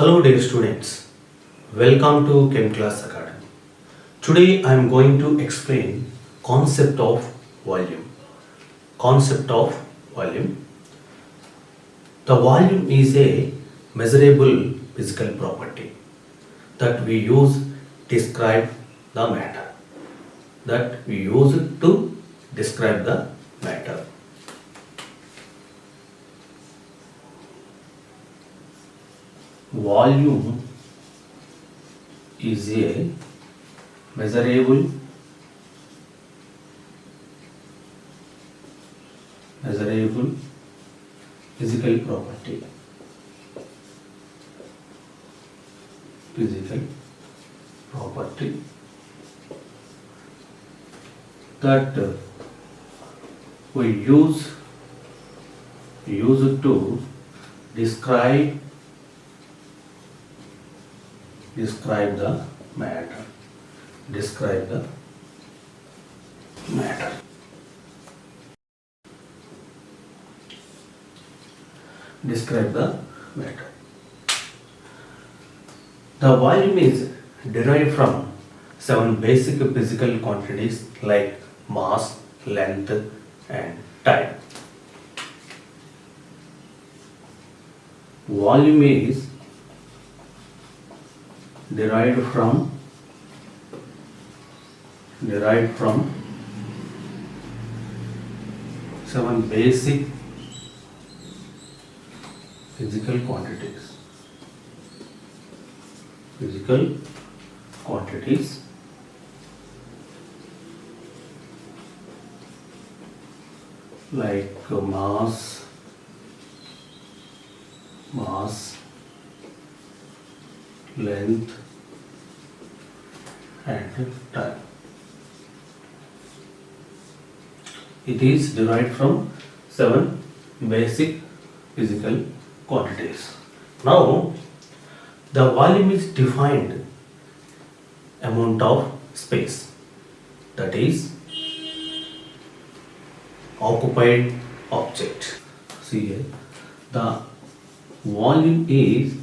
Hello dear students, welcome to Chem Class Academy. Today I am going to explain concept of volume. Concept of volume. The volume is a measurable physical property that we use describe the matter. That we use to describe the matter. Volume is a measurable physical property that we use to describe the matter. Describe the matter. Describe the matter. The volume is derived from 7 basic physical quantities like mass, length, and time. Volume is derived from 7 basic physical quantities like mass, length, and time. It is derived from 7 basic physical quantities. Now, the volume is defined amount of space, that is occupied object. See here, the volume is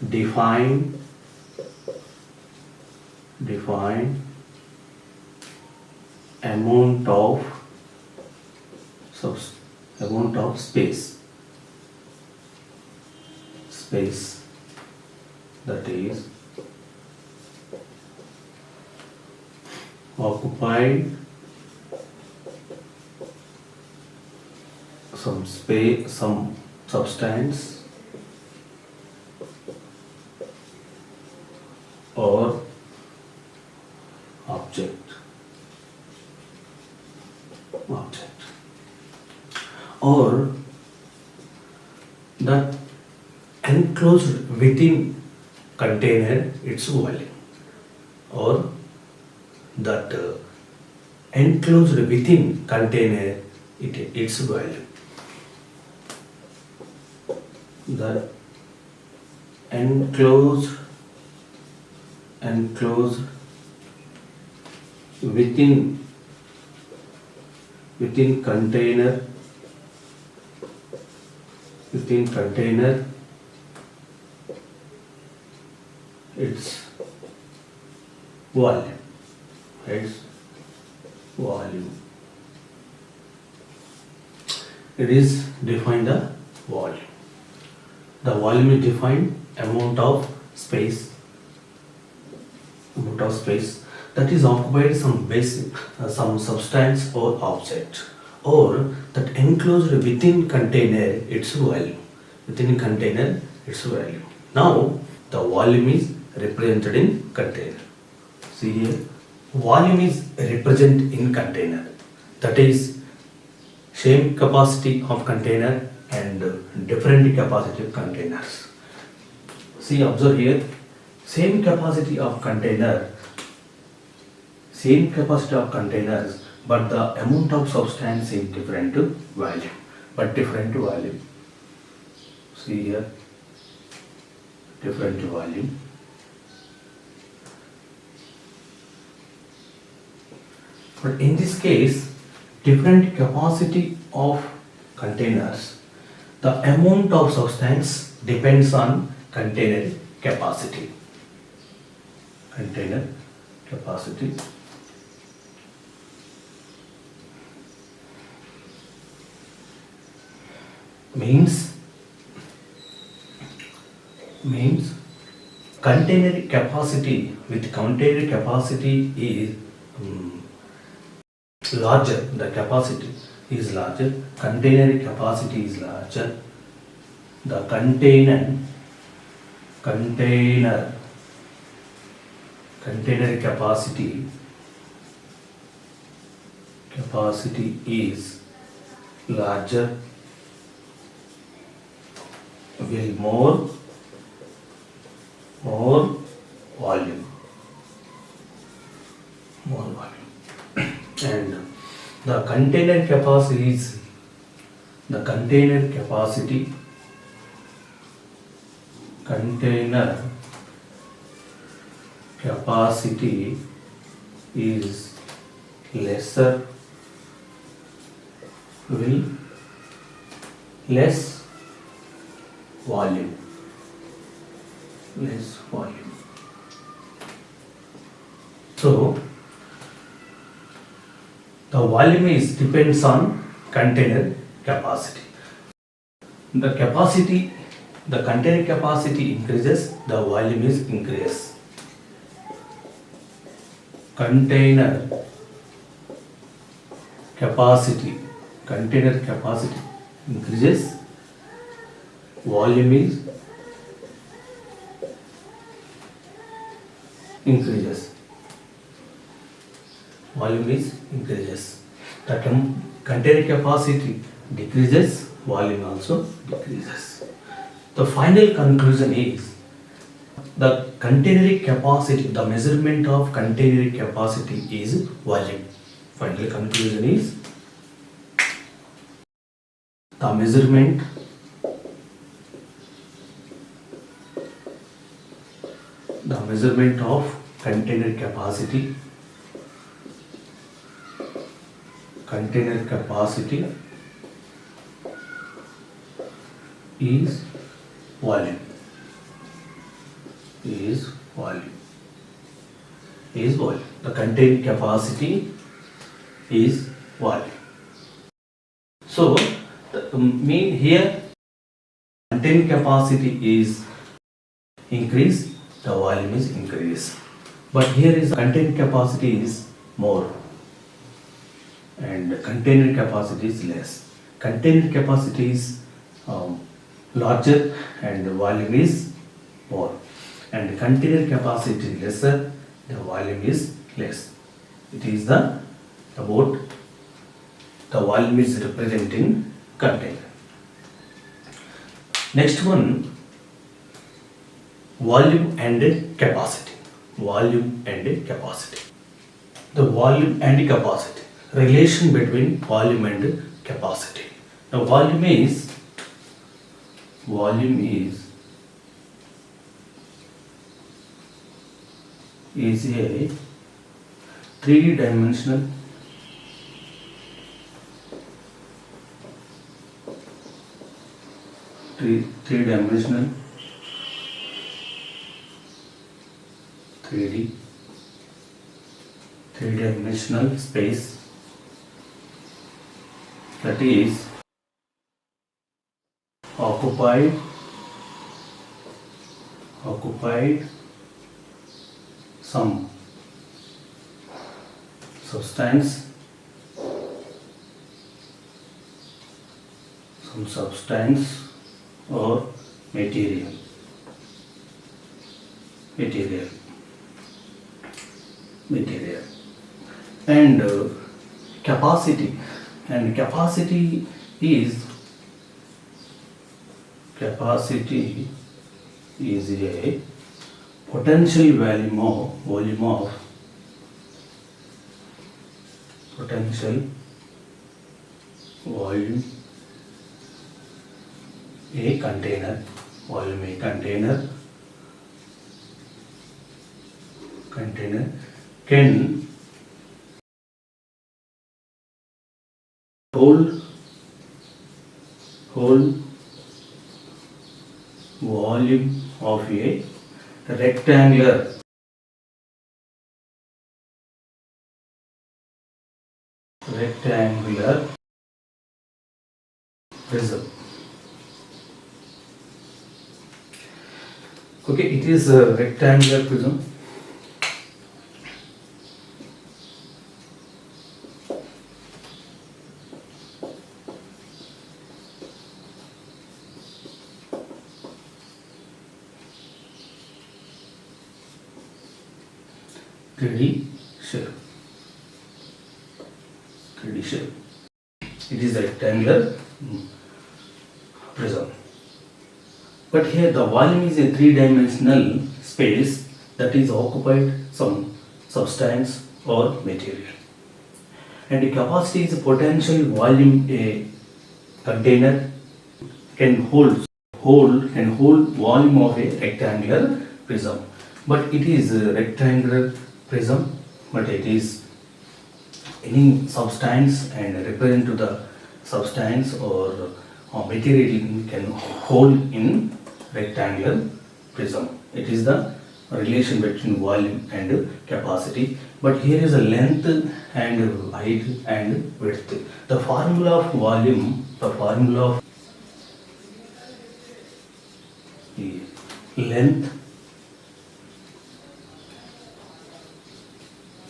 defined amount of space, that is occupied some space, some substance or object or that enclosed within container its volume, or that enclosed within container its volume. The enclosed within container its volume. It is defined the volume. The volume is defined amount of space that is occupied some basic some substance or object, or that enclosed within container its volume. Now the volume is represented in container. See here, volume is represented in container, that is same capacity of container and different capacity of containers. See, observe here, same capacity of containers, but the amount of substance is different volume. See here, different volume. But in this case, different capacity of containers, the amount of substance depends on container capacity. Container capacity. Means container capacity with container capacity is larger, the capacity is larger, container capacity is larger, the container capacity is larger, will more volume, and the container capacity is container capacity is lesser, will less volume. So the volume is depends on container capacity. The container capacity increases, the volume is increases. Container capacity increases, volume is increases. The container capacity decreases, volume also decreases. The final conclusion is the container capacity, the measurement of container capacity is volume. Final conclusion is the measurement of container capacity is volume. The container capacity is volume. So mean here container capacity is increase, the volume is increase. But here is container capacity is more and container capacity is less. Container capacity is larger and volume is more, and container capacity lesser, the volume is less. It is the about the volume is representing container. Next one, volume and capacity. The volume and capacity, relation between volume and capacity. Now volume is a three-dimensional three-dimensional 3D three-dimensional space that is occupied some substance or material and capacity is a potential volume of a container can hold whole volume of a rectangular prism. Okay, it is a rectangular prism. shape. 3D shape. It is a rectangular prism. But here the volume is a three-dimensional space that is occupied some substance or material. And the capacity is a potential volume a container can hold volume of a rectangular prism. But it is a rectangular prism, but it is any substance and referring to the substance or material can hold in rectangular prism. It is the relation between volume and capacity. But here is a length and height and width. The formula of volume, the formula of length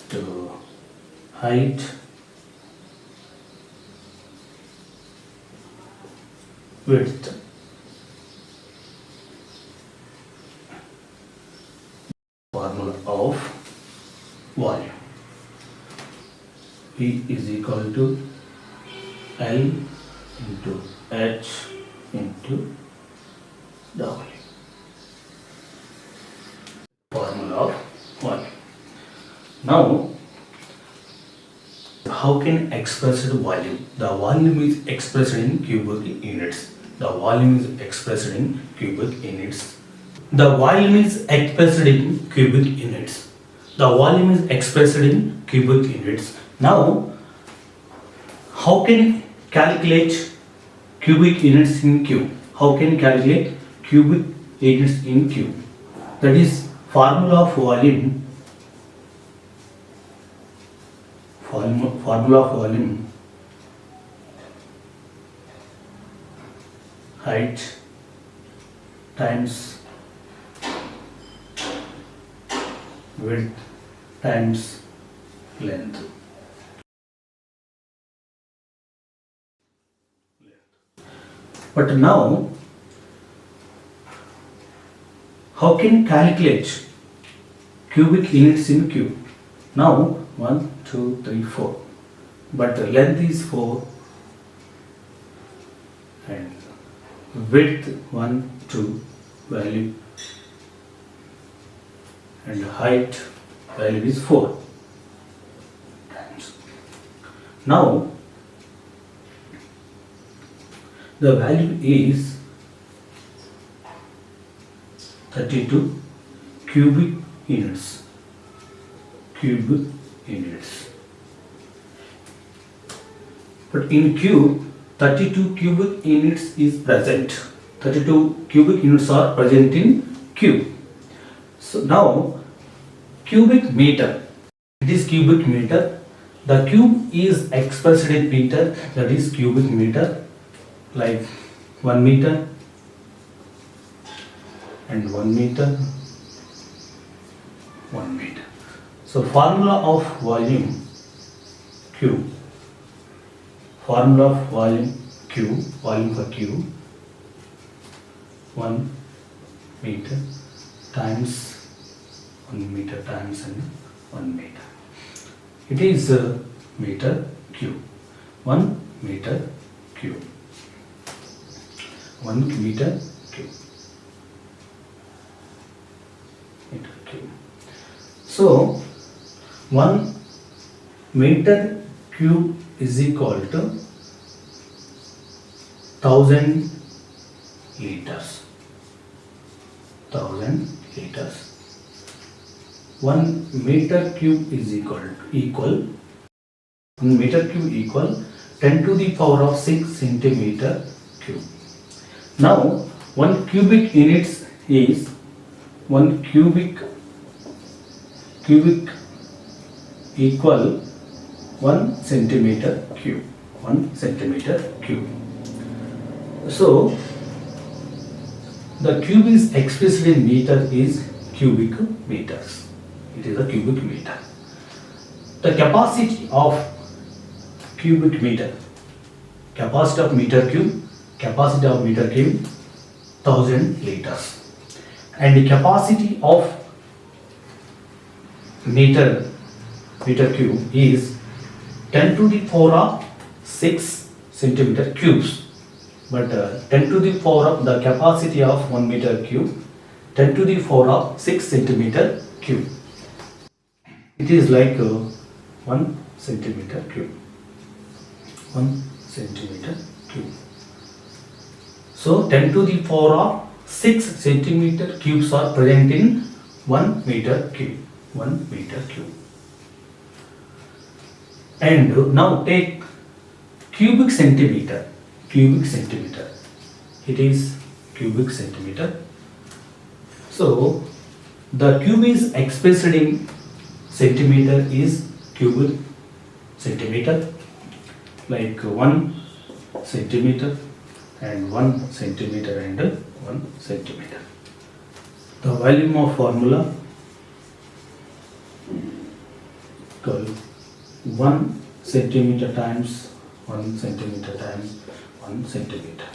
to height width. Formula of volume. P is equal to L into H into W. Formula of volume. Now, how can express the volume? The volume is expressed in cubic units. The volume is expressed in cubic units. The volume is expressed in cubic units. The volume is expressed in cubic units. Now, how can calculate cubic units in cube? How can calculate cubic units in cube? That is formula of volume. Formula of volume, height times width times length. But now, how can calculate cubic units in cube? Now, 1, 2, 3, 4. But the length is 4 and width 1, 2 value and height value is 4 times. Now, the value is 32 cubic units. Cubic units. But in cube, 32 cubic units is present. 32 cubic units are present in cube. So now, cubic meter. It is cubic meter. The cube is expressed in meter. That is cubic meter. Like 1 meter and 1 meter. 1 meter. So formula of volume Q. Formula of volume Q. Volume for Q. 1 meter times 1 meter times and 1 meter. It is meter cube. 1 meter cube. 1 meter cube. Meter cube. So 1 meter cube is equal to 1000 liters. 1000 liters. 1 meter cube is equal 1 meter cube equal 10 to the power of 6 centimeter cube. Now 1 cubic units is 1 cubic equal 1 centimeter cube. 1 centimeter cube. So the cube is expressed in meter is cubic meters. It is a cubic meter. The capacity of cubic meter, capacity of meter cube 1000 liters, and the capacity of meter cube is 10 to the power of 6 centimeter cubes. But 10 to the power of the capacity of 1 meter cube, 10 to the power of 6 centimeter cube. It is like 1 centimeter cube. 1 centimeter cube. So 10 to the power of 6 centimeter cubes are present in 1 meter cube. 1 meter cube. And now take cubic centimeter. Cubic centimeter. It is cubic centimeter. So the cube is expressed in centimeter is cubic centimeter, like 1 centimeter and 1 centimeter and 1 centimeter. The volume of formula equal 1 centimeter times 1 centimeter times 1 centimeter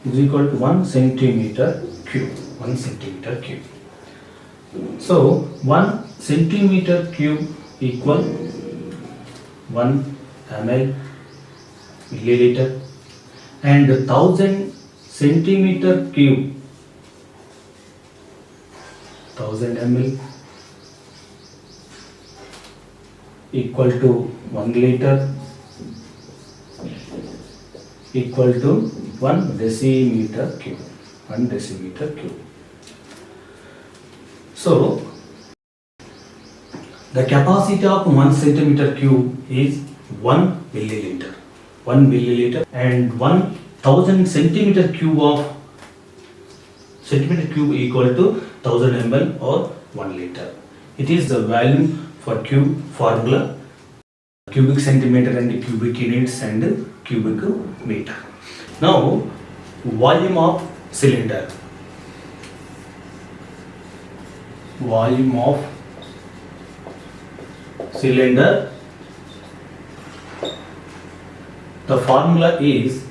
is equal to 1 centimeter cube. 1 centimeter cube. So 1 centimeter cube equal 1 ml milliliter, and 1000 centimeter cube 1000 ml equal to 1 liter equal to 1 decimeter cube. 1 decimeter cube. So the capacity of 1 centimeter cube is 1 milliliter. 1 milliliter, and 1000 centimeter cube equal to 1000 ml or 1 liter. It is the value for cube formula, cubic centimeter and cubic units and cubic meter. Now volume of cylinder. Volume of cylinder. The formula is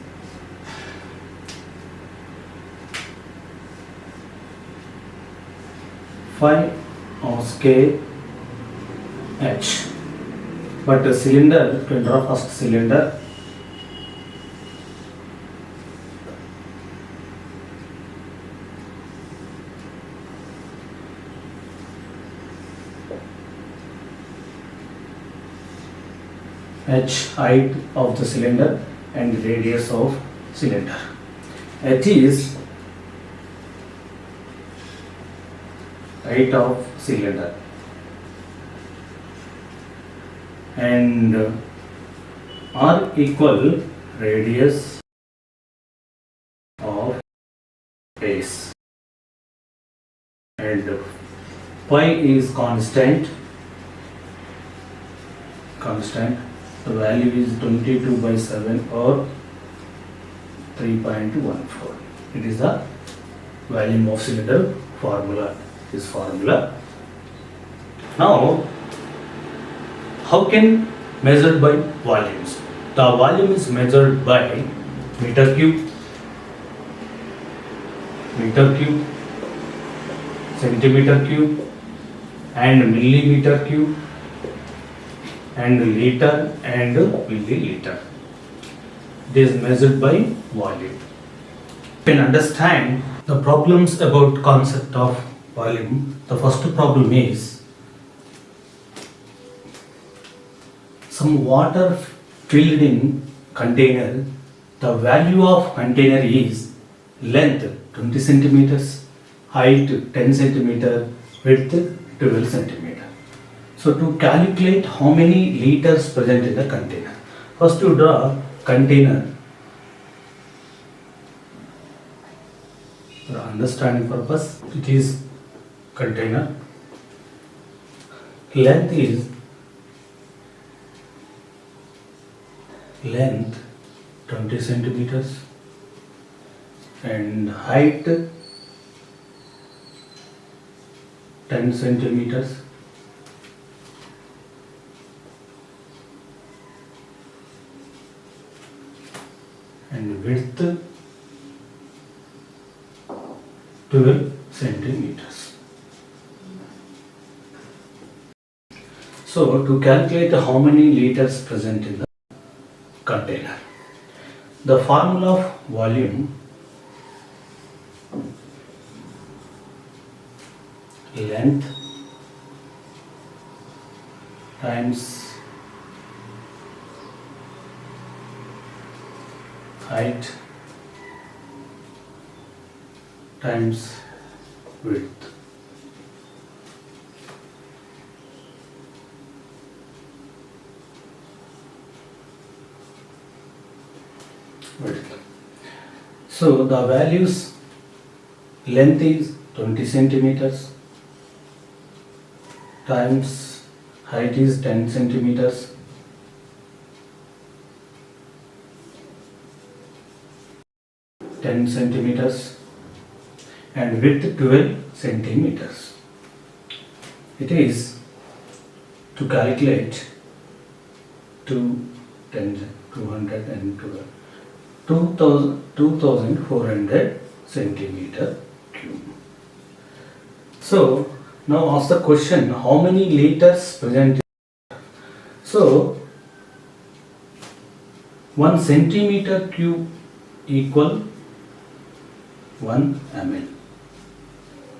phi of K H. But the cylinder, to draw first cylinder, H height of the cylinder and radius of cylinder. H is height of cylinder and R equal radius of base, and pi is constant. The value is 22/7 or 3.14. It is the volume of cylinder formula. This formula. Now, how can measured by volumes? The volume is measured by meter cube, centimeter cube, and millimeter cube, and liter and milliliter. It is measured by volume. You can understand the problems about concept of volume. The first problem is some water filled in container. The value of container is length 20 centimeters, height 10 centimeter, width 12 centimeter. So to calculate how many liters present in the container, first you draw container. For understanding purpose, it is container. Length is length 20 centimeters and height 10 centimeters and width 12 centimeters. So to calculate how many liters present in the container, the formula of volume length times height times width. So the values, length is 20 centimeters times height is 10 centimeters and width 12 centimeters. It is to calculate 2400 centimeter cube. So now ask the question, how many liters present? So 1 centimeter cube equal 1 ml.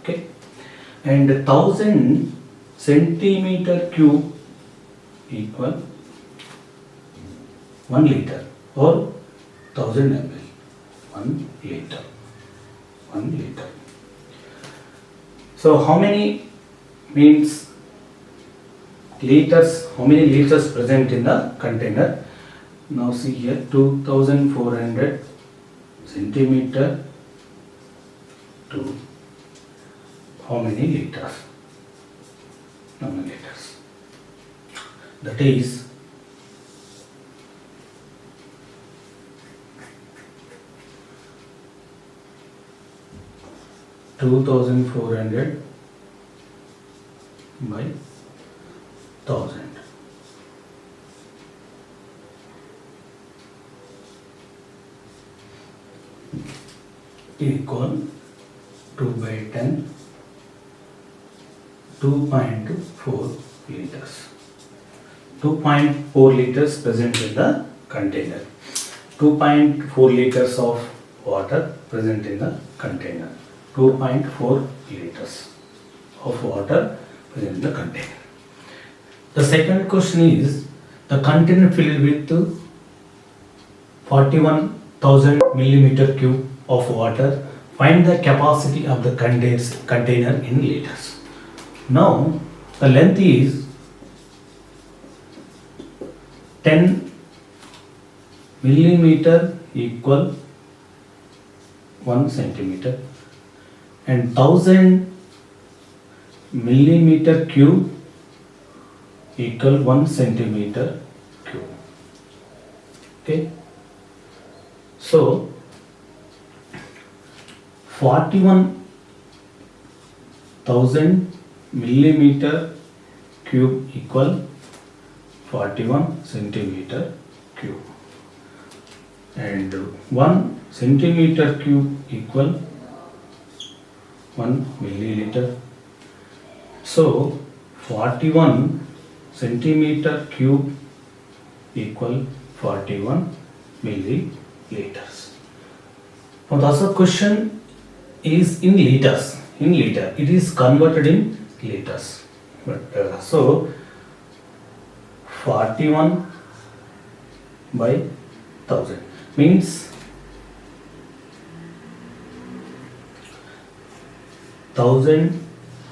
Okay, and 1000 centimeter cube equal 1 liter or 1000 ml. 1 liter. So how many means liters? How many liters present in the container? Now see here, 2400 centimeter to how many liters? How many liters? That is 2400 by 1000 equal 2 by 10, 2.4 liters. 2.4 liters present in the container. 2.4 liters of water present in the container. 2.4 liters of water present in the container. The second question is, the container filled with 41,000 millimeter cube of water. Find the capacity of the container in liters. Now the length is 10 millimeter equal 1 centimeter and 1000 millimeter cube equal 1 centimeter cube. Okay, so 41,000 millimeter cube equal 41 centimeter cube and 1 centimeter cube equal 1 milliliter. So 41 centimeter cube equal 41 milliliters. Now the other question is in liters. In liter, it is converted in liters. But so 41 by 1000 means 1000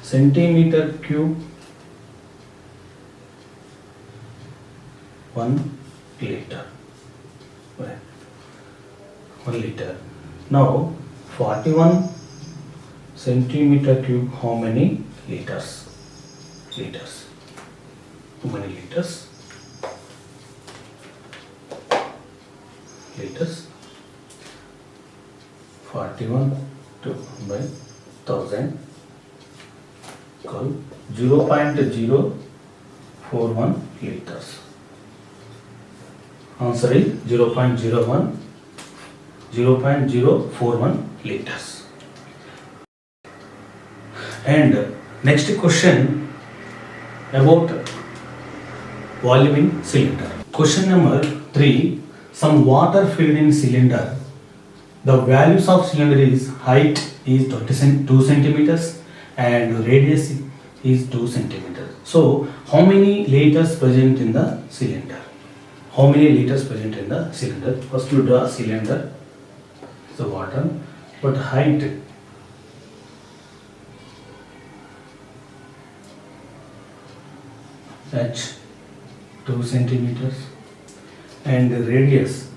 centimeter cube 1 liter. 1 liter. Now 41 centimeter cube, how many liters? Liters. How many liters? Liters. 41 by 1000 equal 0.041 liters. Answer is 0.041 liters. And next question about volume in cylinder. Question number 3. Some water filled in cylinder. The values of cylinder is height is 2 centimeters and radius is 2 centimeters. So how many liters present in the cylinder? How many liters present in the cylinder? First we draw cylinder, the water, but height h 2 centimeters and radius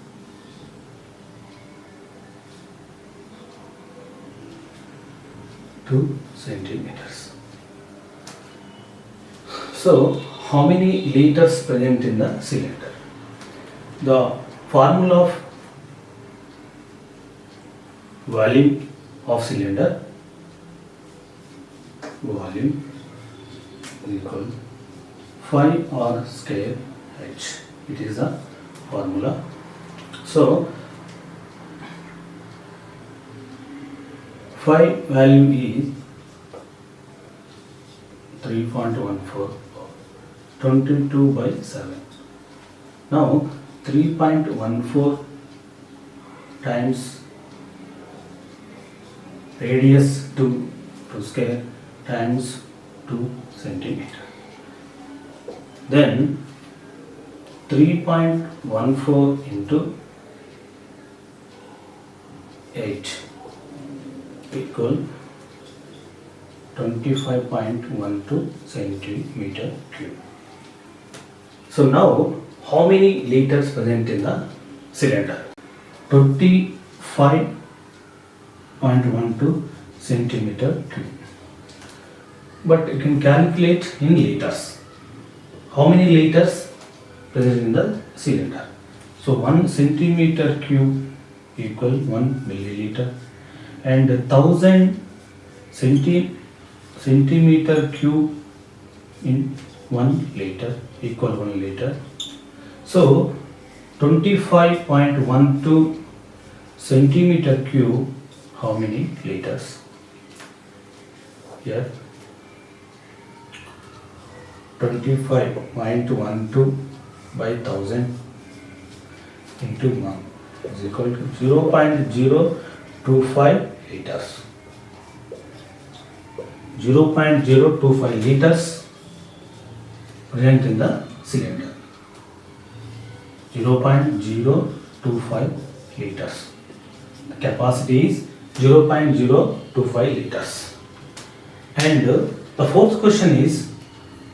two centimeters. So how many liters present in the cylinder? The formula of volume of cylinder, volume equal 5 r square h. It is the formula. So 5 value is 3.14, 22 by 7. Now 3.14 times radius 2 square times 2 centimeter. Then 3.14 into 8 equal 25.12 centimeter cube. So now how many liters present in the cylinder? 25.12 centimeter cube. But you can calculate in liters. How many liters present in the cylinder? So 1 centimeter cube equal 1 milliliter and 1000 centimeter cube in 1 liter equal 1 liter. So 25.12 centimeter cube, how many liters? Here 25.12 by 1000 into 1 is equal to 0.025 liters. 0.025 liters present in the cylinder. 0.025 liters. The capacity is 0.025 liters. And the fourth question is,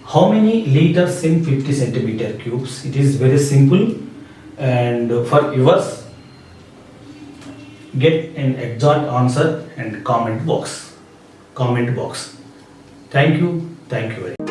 how many liters in 50 centimeter cubes? It is very simple, and for yours, get an exact answer and comment box. Thank you very much.